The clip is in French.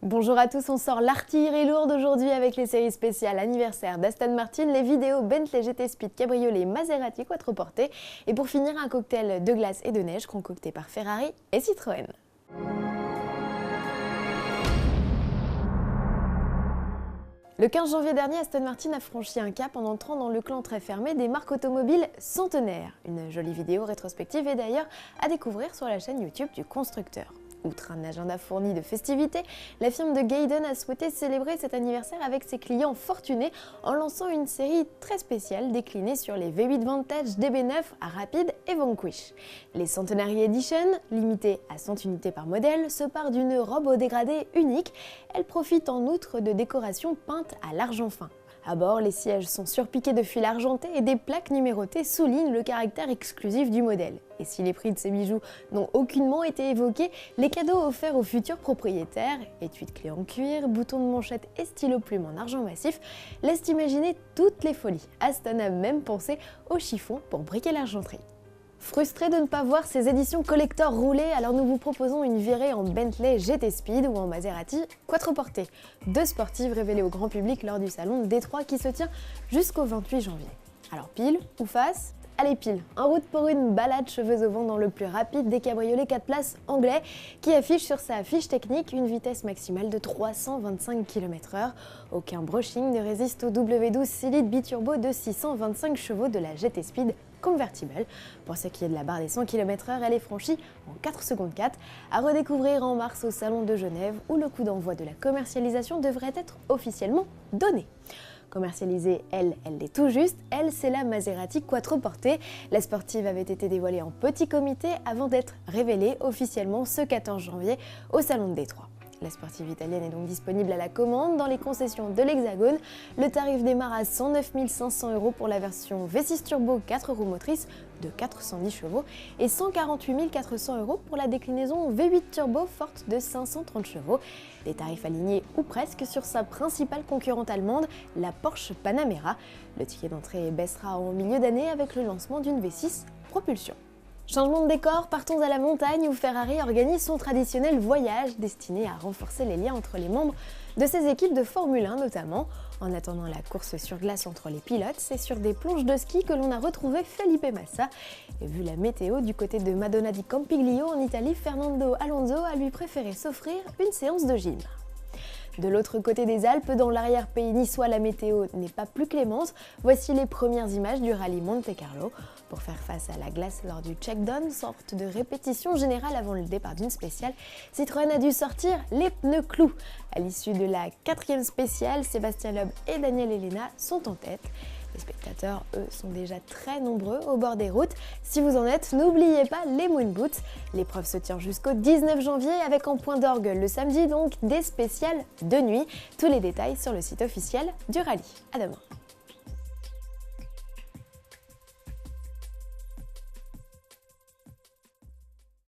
Bonjour à tous, on sort l'artillerie lourde aujourd'hui avec les séries spéciales anniversaire d'Aston Martin, les vidéos Bentley GT Speed Cabriolet Maserati quatreporté et pour finir un cocktail de glace et de neige concocté par Ferrari et Citroën. Le 15 janvier dernier, Aston Martin a franchi un cap en entrant dans le clan très fermé des marques automobiles centenaires. Une jolie vidéo rétrospective est d'ailleurs à découvrir sur la chaîne YouTube du constructeur. Outre un agenda fourni de festivités, la firme de Gaydon a souhaité célébrer cet anniversaire avec ses clients fortunés en lançant une série très spéciale déclinée sur les V8 Vantage, DB9, Rapide et Vanquish. Les Centenary Edition, limitées à 100 unités par modèle, se parent d'une robe au dégradé unique. Elle profite en outre de décorations peintes à l'argent fin. À bord, les sièges sont surpiqués de fil argenté et des plaques numérotées soulignent le caractère exclusif du modèle. Et si les prix de ces bijoux n'ont aucunement été évoqués, les cadeaux offerts aux futurs propriétaires, étui de clé en cuir, boutons de manchette et stylo plume en argent massif, laissent imaginer toutes les folies. Aston a même pensé au chiffon pour briquer l'argenterie. Frustré de ne pas voir ces éditions collector rouler, alors nous vous proposons une virée en Bentley GT Speed ou en Maserati quatreporté. Deux sportives révélées au grand public lors du salon de Détroit qui se tient jusqu'au 28 janvier. Alors pile ou face ? Allez pile, en route pour une balade cheveux au vent dans le plus rapide des cabriolets 4 places anglais qui affiche sur sa fiche technique une vitesse maximale de 325 km/h. Aucun brushing ne résiste au W12 6 litres biturbo de 625 chevaux de la GT Speed Convertible. Pour ce qui est de la barre des 100 km/h, elle est franchie en 4 secondes 4, à redécouvrir en mars au Salon de Genève où le coup d'envoi de la commercialisation devrait être officiellement donné. Commercialisée, elle l'est tout juste, elle c'est la Maserati quatreportée. La sportive avait été dévoilée en petit comité avant d'être révélée officiellement ce 14 janvier au Salon de Détroit. La sportive italienne est donc disponible à la commande dans les concessions de l'Hexagone. Le tarif démarre à 109 500 € pour la version V6 Turbo 4 roues motrices de 410 chevaux et 148 400 € pour la déclinaison V8 Turbo forte de 530 chevaux. Des tarifs alignés ou presque sur sa principale concurrente allemande, la Porsche Panamera. Le ticket d'entrée baissera en milieu d'année avec le lancement d'une V6 propulsion. Changement de décor, partons à la montagne où Ferrari organise son traditionnel voyage destiné à renforcer les liens entre les membres de ses équipes de Formule 1 notamment. En attendant la course sur glace entre les pilotes, c'est sur des planches de ski que l'on a retrouvé Felipe Massa. Et vu la météo du côté de Madonna di Campiglio en Italie, Fernando Alonso a lui préféré s'offrir une séance de gym. De l'autre côté des Alpes, dans l'arrière-pays niçois, la météo n'est pas plus clémente. Voici les premières images du rallye Monte Carlo. Pour faire face à la glace lors du check-down, sorte de répétition générale avant le départ d'une spéciale, Citroën a dû sortir les pneus clous. À l'issue de la 4e spéciale, Sébastien Loeb et Daniel Elena sont en tête. Les spectateurs, eux, sont déjà très nombreux au bord des routes. Si vous en êtes, n'oubliez pas les moon boots. L'épreuve se tient jusqu'au 19 janvier avec en point d'orgue le samedi donc des spéciales de nuit. Tous les détails sur le site officiel du rallye. À demain.